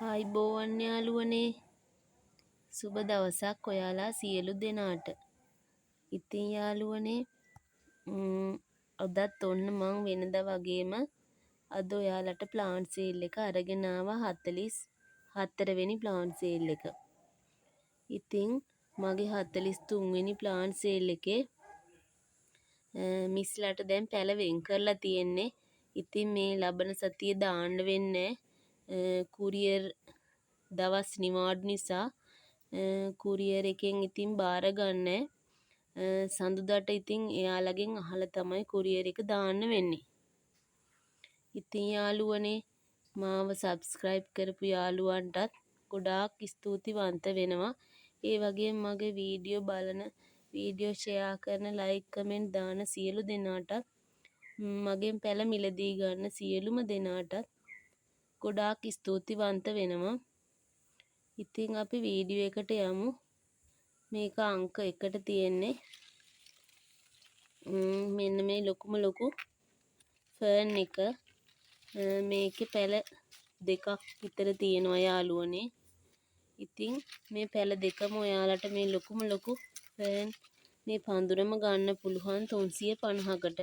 ආයිබෝවන් යාළුවනේ සුබ දවසක් ඔයාලා සියලු දෙනාට. ඉතින් යාළුවනේ අදත් ඔන්න මං වෙනදා වගේම අද ඔයාලට ප්ලාන්ට් සේල් එක අරගෙන ආවා 44 වෙනි ප්ලාන්ට් සේල් එක. ඉතින් මගේ 43 වෙනි ප්ලාන්ට් සේල් එකේ මිස්ලාට දැන් පැල වෙන් කරලා තියෙන්නේ. ඉතින් මේ ලබන සතියේ දාන්න වෙන්නේ කුරියර් දවස් නිවාඩු නිසා කුරියර් එකෙන් ඉතින් බාර ගන්න සඳුදාට ඉතින් එයාලගෙන් අහලා තමයි කුරියර් එක දාන්න වෙන්නේ. ඉතින් යාළුවනේ මාව සබ්ස්ක්‍රයිබ් කරපු යාළුවන්ටත් ගොඩාක් ස්තුතිවන්ත වෙනවා. ඒ වගේම මගේ වීඩියෝ බලන වීඩියෝ ෂෙයා කරන ලයික් කමෙන්ට් දාන සියලු දෙනාට මගෙන් පැල මිලදී ගන්න සියලුම දෙනාට ගොඩාක් ස්තුතිවන්ත වෙනවා. ඉතින් අපි වීඩියෝ එකට යමු. මේක අංක 1ට තියෙන්නේ මෙන්න මේ ලොකුම ලොකු ෆර්න් එක. මේකේ පැල දෙකක් විතර තියෙනවා යාළුවනේ. ඉතින් මේ පැල දෙකම ඔයාලට මේ ලොකුම ලොකු ෆර්න් මේ පඳුරම ගන්න පුළුවන් 350කට.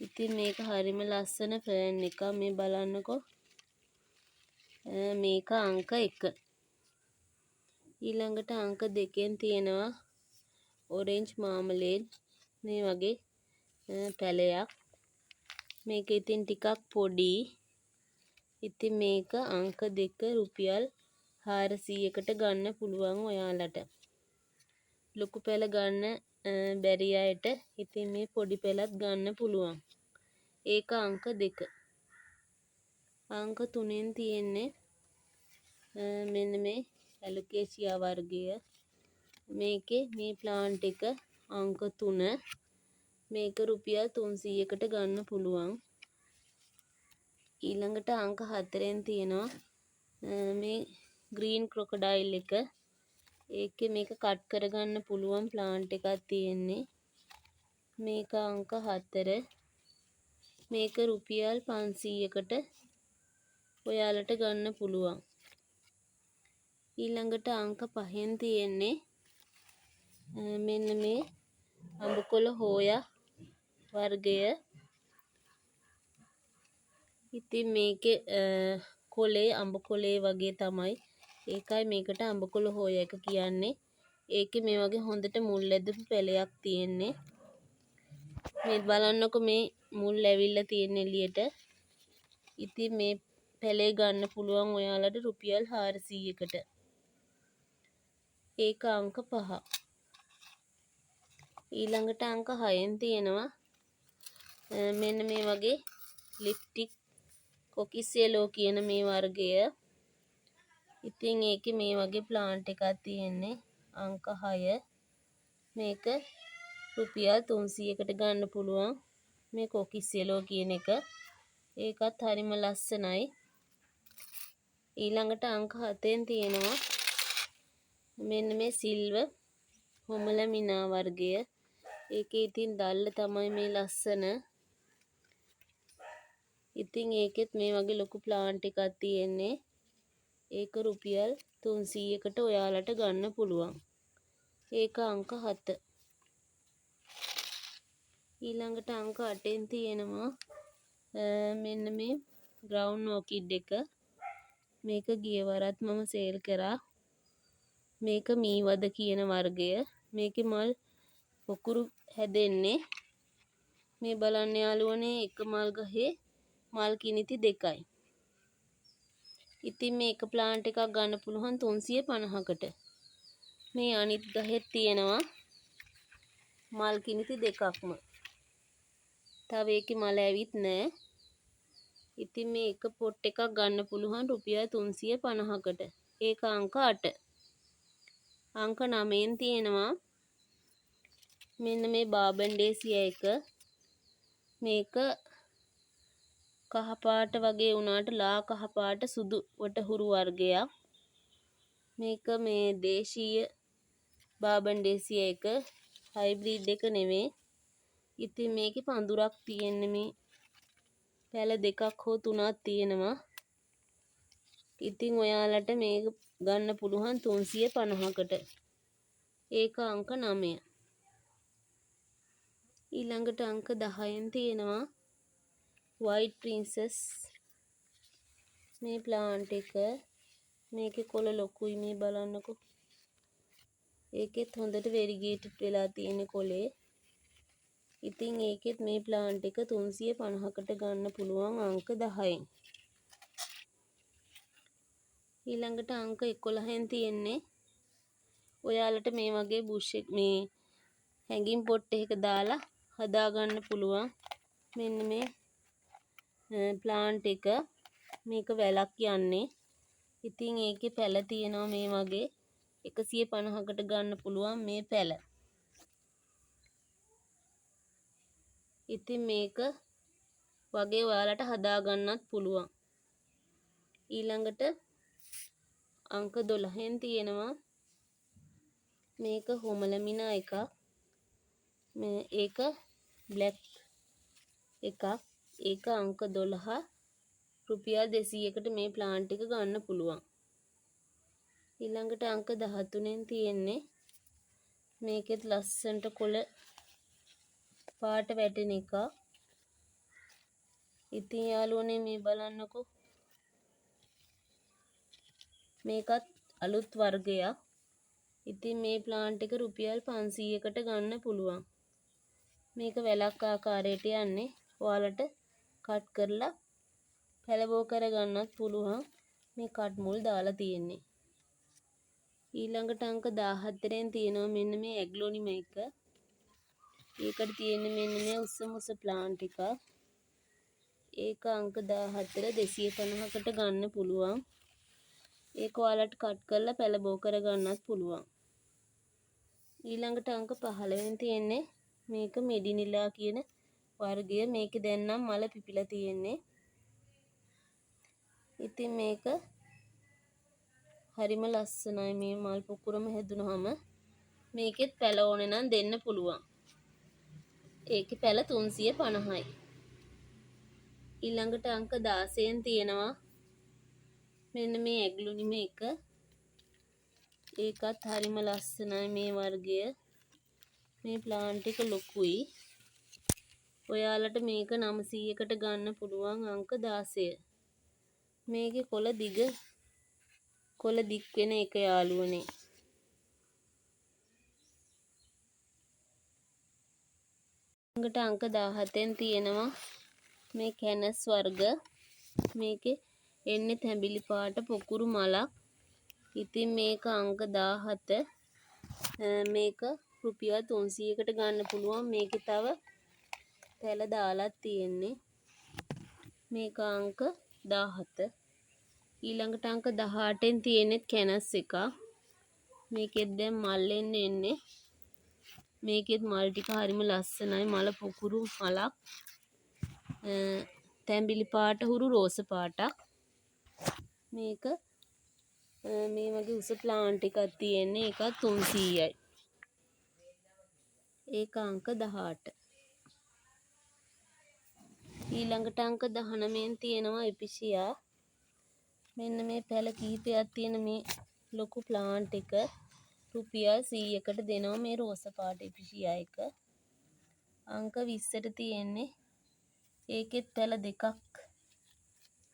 ඉතින් මේක හරිම ලස්සන ෆර්න් එකක්. මේ බලන්නකෝ. මේක අංක 1. ඊළඟට අංක 2න් තියෙනවා ඔරෙන්ජ් මාමලේඩ් මේ වගේ පැලයක්. මේක ඉතින් ටිකක් පොඩි. ඉතින් මේක අංක 2 රුපියල් 400කට ගන්න පුළුවන් ඔයාලට. ලොකු පැල ගන්න බැරි අයට ඉතින් මේ පොඩි පැලත් ගන්න පුළුවන්. ඒක අංක 2. අංක 3න් තියෙන්නේ මෙන්න මේ ඇලොකේසියා වර්ගය. මේකේ මේ ප්ලාන්ට් එක අංක 3. මේක රුපියල් 300කට ගන්න පුළුවන්. ඊළඟට අංක 4න් තියෙනවා මේ ග්‍රීන් ක්‍රොකොඩයිල් එක. ඒකේ මේක කට් කරගන්න පුළුවන් ප්ලාන්ට් එකක් තියෙන්නේ. මේක අංක 4. මේක රුපියල් 500කට ඔයාලට ගන්න පුළුවන්. ඊළඟට අංක 5න් තියෙන්නේ මෙන්න මේ අඹකොළ හෝයා වර්ගය. ඉතින් මේකේ කොලේ අඹ කොලේ වගේ තමයි. ඒකයි මේකට අඹකොළ හෝයා එක කියන්නේ. ඒකේ මේ වගේ හොඳට මුල් ඇදපු පැලයක් තියෙන්නේ. මේ බලන්නකෝ මේ මුල් ඇවිල්ලා තියෙන එළියට. ඉතින් මේ පැලේ ගන්න පුළුවන් ඔයාලට රුපියල් 400කට. ඒක අංක 5. ඊළඟට අංක 6න් තියෙනවා මෙන්න මේ වගේ ලිප්ටික් කොකිස් යලෝ කියන මේ වර්ගය. ඉතින් ඒකේ මේ වගේ ප්ලාන්ට් එකක් තියෙන්නේ අංක 6. මේක රුපියල් 300කට ගන්න පුළුවන් මේ කොකිස් යලෝ කියන එක. ඒකත් හරිම ලස්සනයි. ඊළඟට අංක 7න් තියෙනවා මෙන්න මේ සිල්වර් හොමලමිනා වර්ගය. ඒකේ ඉතින් දැල්ල තමයි මේ ලස්සන. ඉතින් ඒකෙත් මේ වගේ ලොකු ප්ලාන්ට් එකක් තියෙන්නේ. ඒක රුපියල් 300කට ඔයාලට ගන්න පුළුවන්. ඒක අංක 7. ඊළඟට අංක 8න් තියෙනවා මෙන්න මේ ග්‍රවුන්ඩ් ඕකිඩ් එක. මේක ගිය වරත් මම සේල් කරා. මේක මීවද කියන වර්ගය. මේකේ මල් පොකුරු හැදෙන්නේ මේ බලන්න යාළුවනේ එක මල් ගහේ මල් කිනිති 2යි. ඉතින් මේක ප්ලාන්ට් එකක් ගන්න පුළුවන් 350කට. මේ අනිත් ගහෙත් තියෙනවා මල් කිනිති 2ක්ම. තව ඒකේ මල ඇවිත් නැහැ. ඉතින් මේ එක පොට් එකක් ගන්න පුළුවන් රුපියල් 350කට. ඒක අංක 8. අංක 9න් තියෙනවා මෙන්න මේ බාබන්ඩේසියා එක. මේක කහ පාට වගේ වුණාට ලා කහ පාට සුදු වටහුරු වර්ගයක්. මේක මේ දේශීය බාබන්ඩේසියා එක. හයිබ්‍රිඩ් එක නෙමෙයි. ඉතින් මේකේ පඳුරක් තියෙන්නේ මේ පැල 2ක් හෝ 3ක් තියෙනවා. ඉතින් ඔයාලට මේක ගන්න පුළුවන් 350කට. ඒක අංක 9. ඊළඟට අංක 10න් තියෙනවා white princess මේ ප්ලාන්ට් එක. මේකේ කොළ ලොකුයි මේ බලන්නකෝ. ඒකෙත් හොඳට වෙරිගේටඩ් වෙලා තියෙන කොළේ. ඉතින් ඒකෙත් මේ ප්ලාන්ට් එක 350කට ගන්න පුළුවන් අංක 10න්. ඊළඟට අංක 11න් තියෙන්නේ ඔයාලට මේ වගේ බුෂ් එක මේ හැංගින් පොට් එකක දාලා හදා ගන්න පුළුවන් මෙන්න මේ ප්ලාන්ට් එක. මේක වැලක් යන්නේ. ඉතින් ඒකේ පැල තියෙනවා මේ වගේ 150කට ගන්න පුළුවන් මේ පැල. ඉතින් මේක වගේ ඔයාලට හදා ගන්නත් පුළුවන්. ඊළඟට අංක 12න් තියෙනවා මේක හොමලමිනා එකක්. ඒක බ්ලැක් එකක්. ඒක අංක 12 රුපියල් 200කට මේ ප්ලාන්ට් එක ගන්න පුළුවන්. ඊළඟට අංක 13න් තියෙන්නේ මේකෙත් ලස්සනට කොළ පාට වැටෙන එක. ඉතින් යාළුවනේ මේ බලන්නකෝ. මේකත් අලුත් වර්ගයක්. ඉතින් මේ ප්ලාන්ට් එක රුපියල් 500කට ගන්න පුළුවන්. මේක වැලක් ආකාරයට යන්නේ. ඔයාලට කට් කරලා පැලබෝ කරගන්නත් පුළුවන්. මේ කට් මුල් දාලා තියෙන්නේ. ඊළඟට අංක 14න් තියෙනවා මෙන්න මේ ඇග්ලොනිම එක. ඒකට තියෙන්නේ මෙන්න මේ උස ප්ලාන්ට් එකක්. ඒක අංක 14 250කට ගන්න පුළුවන්. ඒක ඔයාලට කට් කරලා පැලබෝ කරගන්නත් පුළුවන්. ඊළඟට අංක 15න් තියෙන්නේ මේක මෙඩිනිලා කියන වර්ගය. මේකේ දැන් නම් මල පිපිලා තියෙන්නේ. ඉතින් මේක හරිම ලස්සනයි. මේ මල් පොකුරම හැදුනහම මේකෙත් පැල ඕනේ නම් දෙන්න පුළුවන්. ඒකේ පැල 350යි. ඊළඟට අංක 16න් තියෙනවා මෙන්න මේ ඇග්ලොනිම එක. ඒකත් හරිම ලස්සනයි මේ වර්ගය. මේ ප්ලාන්ට් එක ලොකුයි. ඔයාලට මේක 900කට ගන්න පුළුවන් අංක 16. මේකේ කොළ දික් වෙන එක යාළුවනේ. ඊළඟට අංක 17න් තියෙනවා මේ කැනස් වර්ග. මේකේ එන්නේ තැඹිලි පාට පොකුරු මලක්. ඉතින් මේක අංක 17. මේක රුපියල් 300කට ගන්න පුළුවන්. මේකේ තව පැල දාලා තියෙන්නේ. මේක අංක 17. ඊළඟට අංක 18න් තියෙන්නේ කැනස් එකක්. මේකෙත් දැන් මල් එන්නේ. මේකෙත් මල් ටික හරිම ලස්සනයි. මල පොකුරු මලක්. තැඹිලි පාට හුරු රෝස පාටක්. මේක මේ වගේ උස ප්ලාන්ට් එකක් තියෙන්නේ. ඒකත් 300යි. ඒක අංක 18. ඊළඟට අංක 19න් තියෙනවා එපිසියා. මෙන්න මේ පැල කිහිපයක් තියෙන මේ ලොකු ප්ලාන්ට් එක රුපියල් 100කට දෙනවා මේ රෝස පාට එපිසියා එක. අංක 20ට තියෙන්නේ ඒකෙත් පැල දෙකක්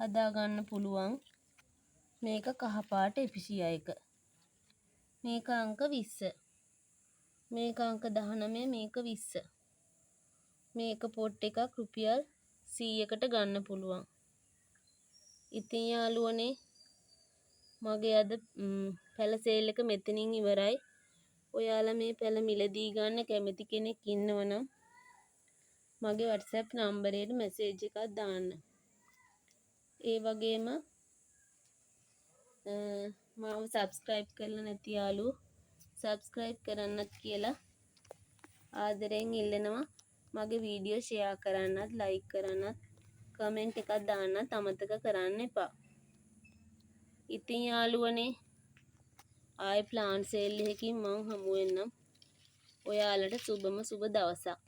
හදා ගන්න පුළුවන්. මේක කහ පාට එපිසියා එක. මේක අංක 20. මේක අංක 19. මේක 20. මේක පොට් එකක් රුපියල් 100කට ගන්න පුළුවන්. ඉතින් යාළුවනේ මගේ අද පැල සේල් එක මෙතනින් ඉවරයි. ඔයාලා මේ පැල මිලදී ගන්න කැමති කෙනෙක් ඉන්නවනම් මගේ WhatsApp නම්බරයට මැසේජ් එකක් දාන්න. ඒ වගේම මාව subscribe කරලා නැති යාළුවෝ subscribe කරන්නත් කියලා ආදරෙන් ඉල්ලනවා. මගේ වීඩියෝ share කරන්නත් like කරන්නත් comment එකක් දාන්නත් අමතක කරන්න එපා. ඉතින් යාළුවනේ ආයෙ plant sale එකකින් මම හමු වෙන්නම්. ඔයාලට සුබම සුබ දවසක්.